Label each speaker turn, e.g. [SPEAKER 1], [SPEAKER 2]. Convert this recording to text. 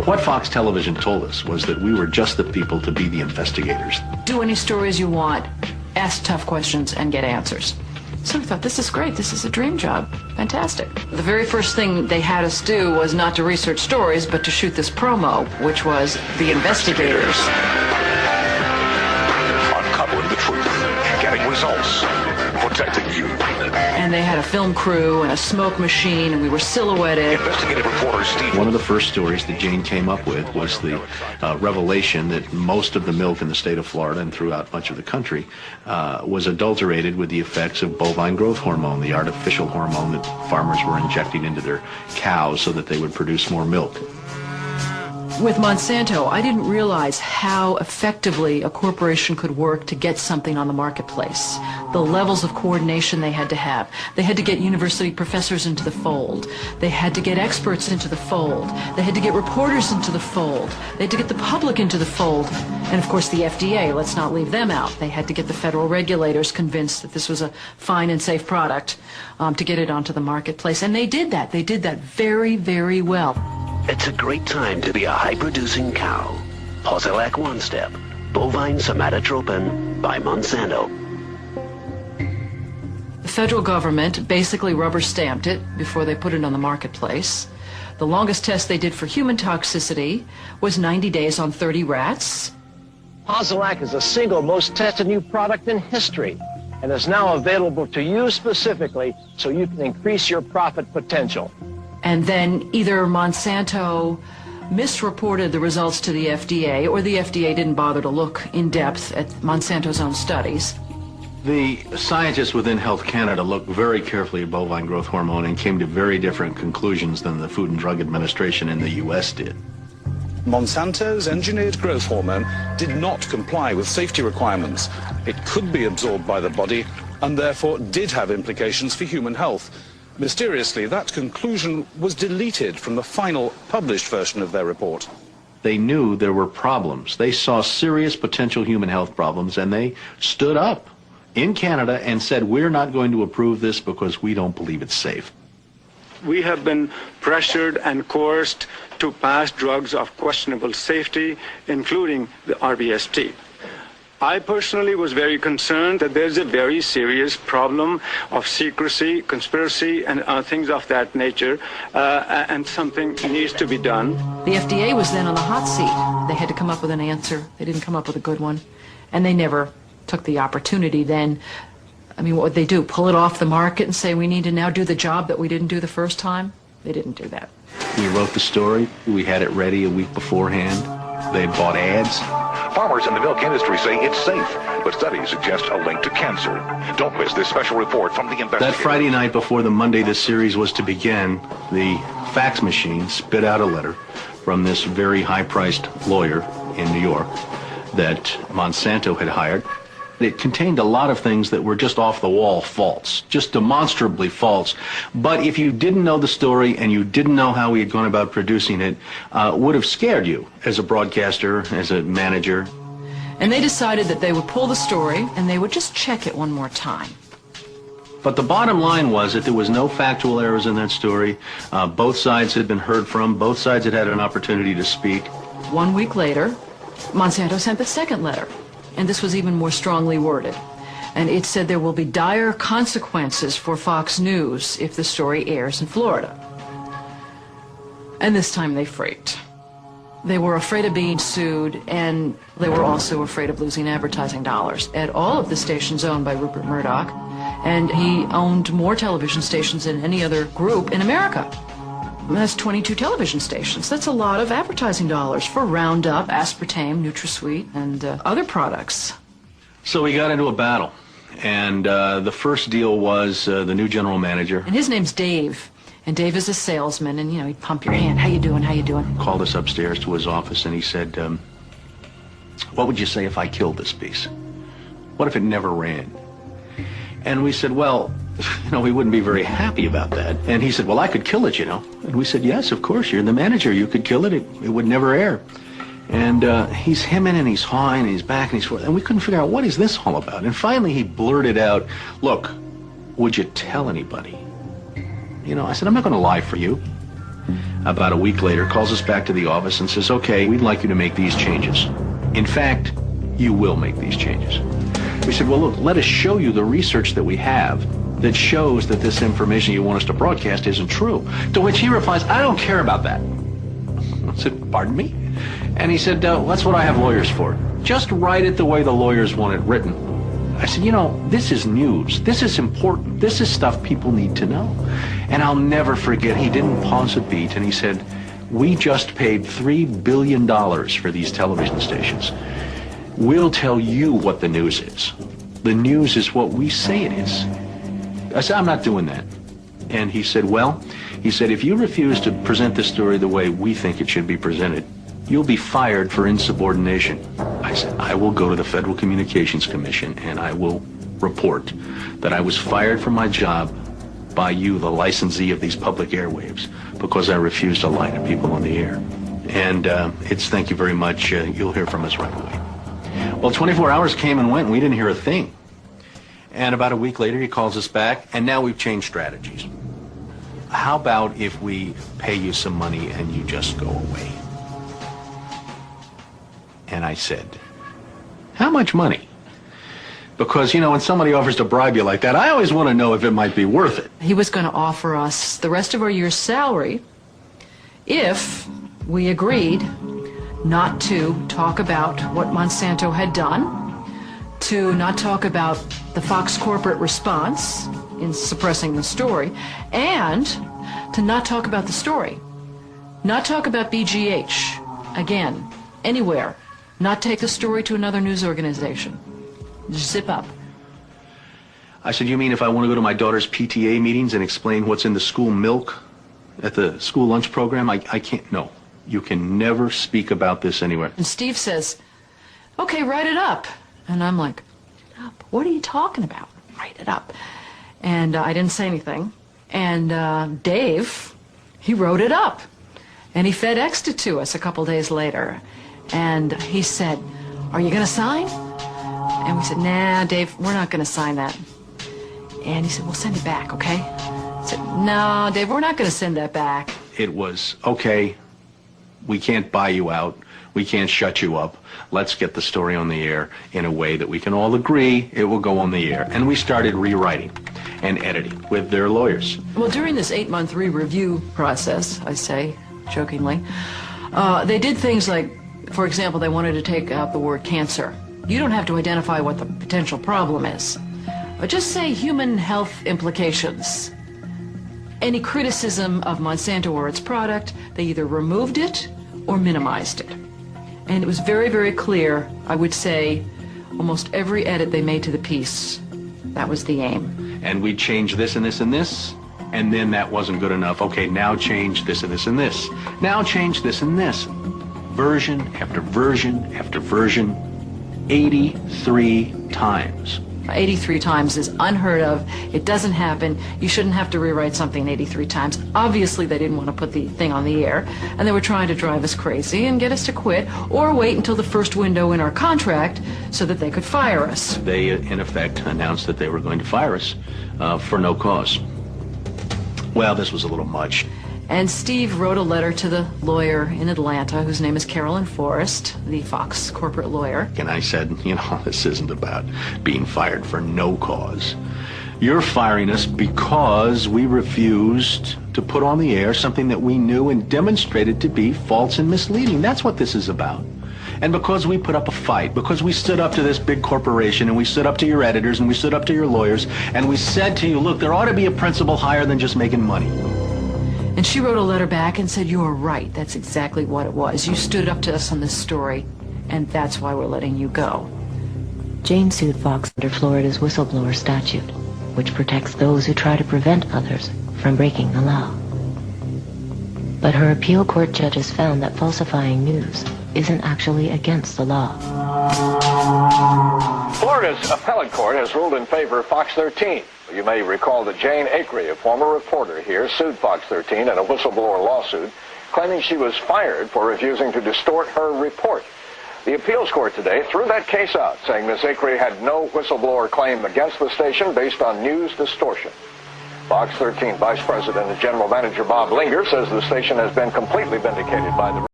[SPEAKER 1] What Fox Television told us was that we were just the people to be the investigators.
[SPEAKER 2] Do any stories you want, ask tough questions, and get answers. So we thought, this is great. This is a dream job. Fantastic. The very first thing they had us do was not to research stories, but to shoot this promo, which was The Investigators.
[SPEAKER 3] Uncovering the truth, getting results, protecting you.
[SPEAKER 2] And they had a film crew and a smoke machine, and we were silhouetted.
[SPEAKER 3] Investigative reporter Steve.
[SPEAKER 1] One of the first stories that Jane came up with was the revelation that most of the milk in the state of Florida and throughout much of the country was adulterated with the effects of bovine growth hormone, the artificial hormone that farmers were injecting into their cows so that they would produce more milk.
[SPEAKER 2] With Monsanto, I didn't realize how effectively a corporation could work to get something on the marketplace. The levels of coordination they had to have. They had to get university professors into the fold. They had to get experts into the fold. They had to get reporters into the fold. They had to get the public into the fold. And of course the FDA, let's not leave them out. They had to get the federal regulators convinced that this was a fine and safe product to get it onto the marketplace. And they did that. They did that very, very well.
[SPEAKER 4] It's a great time to be a high-producing cow. Posilac One Step, bovine somatotropin by Monsanto.
[SPEAKER 2] The federal government basically rubber-stamped it before they put it on the marketplace. The longest test they did for human toxicity was 90 days on 30 rats.
[SPEAKER 5] Posilac is the single most tested new product in history and is now available to you specifically so you can increase your profit potential.
[SPEAKER 2] And then either Monsanto misreported the results to the FDA, or the FDA didn't bother to look in depth at Monsanto's own studies.
[SPEAKER 1] The scientists within Health Canada looked very carefully at bovine growth hormone and came to very different conclusions than the Food and Drug Administration in the U.S. did.
[SPEAKER 6] Monsanto's engineered growth hormone did not comply with safety requirements. It could be absorbed by the body and therefore did have implications for human health. Mysteriously, that conclusion was deleted from the final published version of their report.
[SPEAKER 1] They knew there were problems. They saw serious potential human health problems, and they stood up in Canada and said, we're not going to approve this because we don't believe it's safe.
[SPEAKER 7] We have been pressured and coerced to pass drugs of questionable safety, including the RBST. I personally was very concerned that there's a very serious problem of secrecy, conspiracy, and things of that nature, and something needs to be done.
[SPEAKER 2] The FDA was then on the hot seat. They had to come up with an answer. They didn't come up with a good one, and they never took the opportunity then. I mean, what would they do? Pull it off the market and say we need to now do the job that we didn't do the first time? They didn't do that.
[SPEAKER 1] We wrote the story. We had it ready a week beforehand. They bought ads.
[SPEAKER 3] Farmers in the milk industry say it's safe, but studies suggest a link to cancer. Don't miss this special report from the investigators.
[SPEAKER 1] That Friday night before the Monday this series was to begin, the fax machine spit out a letter from this very high-priced lawyer in New York that Monsanto had hired. It contained a lot of things that were just off-the-wall false, just demonstrably false. But if you didn't know the story and you didn't know how he had gone about producing it, would have scared you as a broadcaster, as a manager.
[SPEAKER 2] And they decided that they would pull the story and they would just check it one more time.
[SPEAKER 1] But the bottom line was that there was no factual errors in that story. Both sides had been heard from. Both sides had had an opportunity to speak.
[SPEAKER 2] 1 week later, Monsanto sent the second letter. And this was even more strongly worded. And it said there will be dire consequences for Fox News if the story airs in Florida. And this time they freaked. They were afraid of being sued, and they were also afraid of losing advertising dollars at all of the stations owned by Rupert Murdoch. And he owned more television stations than any other group in America. That's 22 television stations. That's a lot of advertising dollars for Roundup, aspartame, NutraSweet, and other products.
[SPEAKER 1] So we got into a battle, and the first deal was the new general manager.
[SPEAKER 2] And his name's Dave, and Dave is a salesman, and you know, he'd pump your hand. How you doing? How you doing?
[SPEAKER 1] Called us upstairs to his office, and he said, what would you say if I killed this piece? What if it never ran? And we said, well, you know, we wouldn't be very happy about that. And he said, well, I could kill it, you know. And we said, yes, of course, you're the manager. You could kill it. It would never air. And he's hemming and he's hawing and he's back and he's forth. And we couldn't figure out, what is this all about? And finally he blurted out, look, would you tell anybody? You know, I said, I'm not going to lie for you. About a week later, calls us back to the office and says, okay, we'd like you to make these changes. In fact, you will make these changes. We said, well, look, let us show you the research that we have that shows that this information you want us to broadcast isn't true. To which he replies, I don't care about that. I said, pardon me? And he said, that's what I have lawyers for. Just write it the way the lawyers want it written. I said, you know, this is news. This is important. This is stuff people need to know. And I'll never forget, he didn't pause a beat, and he said, we just paid $3 billion for these television stations. We'll tell you what the news is. The news is what we say it is. I said, I'm not doing that. And he said, well, he said, if you refuse to present the story the way we think it should be presented, you'll be fired for insubordination. I said, I will go to the Federal Communications Commission and I will report that I was fired from my job by you, the licensee of these public airwaves, because I refused to lie to people on the air. And it's thank you very much. You'll hear from us right away. Well, 24 hours came and went and we didn't hear a thing. And about a week later, he calls us back, and now we've changed strategies. How about if we pay you some money and you just go away? And I said, how much money? Because, you know, when somebody offers to bribe you like that, I always want to know if it might be worth it.
[SPEAKER 2] He was going to offer us the rest of our year's salary if we agreed not to talk about what Monsanto had done, to not talk about the Fox corporate response in suppressing the story, and to not talk about the story. Not talk about BGH, again, anywhere. Not take the story to another news organization. Just zip up.
[SPEAKER 1] I said, you mean if I want to go to my daughter's PTA meetings and explain what's in the school milk at the school lunch program? I can't. No. You can never speak about this anywhere.
[SPEAKER 2] And Steve says, okay, write it up. And I'm like, what are you talking about? Write it up. And I didn't say anything. And Dave, he wrote it up. And he FedExed it to us a couple days later. And he said, are you going to sign? And we said, nah, Dave, we're not going to sign that. And he said, well, send it back, okay? I said, no, Dave, we're not going to send that back.
[SPEAKER 1] It was, okay, we can't buy you out. We can't shut you up. Let's get the story on the air in a way that we can all agree it will go on the air. And we started rewriting and editing with their lawyers.
[SPEAKER 2] Well, during this 8-month re-review process, I say jokingly, they did things like, for example, they wanted to take out the word cancer. You don't have to identify what the potential problem is, but just say human health implications. Any criticism of Monsanto or its product, they either removed it or minimized it. And it was very, very clear, I would say, almost every edit they made to the piece, that was the aim.
[SPEAKER 1] And we changed this and this and this, and then that wasn't good enough. Okay, now change this and this and this. Now change this and this. Version after version after version, 83 times.
[SPEAKER 2] 83 times is unheard of. It doesn't happen. You shouldn't have to rewrite something 83 times. Obviously, they didn't want to put the thing on the air, and they were trying to drive us crazy and get us to quit or wait until the first window in our contract so that they could fire us.
[SPEAKER 1] They, in effect, announced that they were going to fire us for no cause. Well, this was a little much.
[SPEAKER 2] And Steve wrote a letter to the lawyer in Atlanta, whose name is Carolyn Forrest, the Fox corporate lawyer.
[SPEAKER 1] And I said, you know, this isn't about being fired for no cause. You're firing us because we refused to put on the air something that we knew and demonstrated to be false and misleading. That's what this is about. And because we put up a fight, because we stood up to this big corporation, and we stood up to your editors, and we stood up to your lawyers, and we said to you, look, there ought to be a principle higher than just making money.
[SPEAKER 2] And she wrote a letter back and said, you are right. That's exactly what it was. You stood up to us on this story, and that's why we're letting you go.
[SPEAKER 8] Jane sued Fox under Florida's whistleblower statute, which protects those who try to prevent others from breaking the law. But her appeal court judges found that falsifying news isn't actually against the law.
[SPEAKER 5] Florida's appellate court has ruled in favor of Fox 13. You may recall that Jane Acree, a former reporter here, sued Fox 13 in a whistleblower lawsuit, claiming she was fired for refusing to distort her report. The appeals court today threw that case out, saying Ms. Acree had no whistleblower claim against the station based on news distortion. Fox 13 Vice President and General Manager Bob Linger says the station has been completely vindicated by the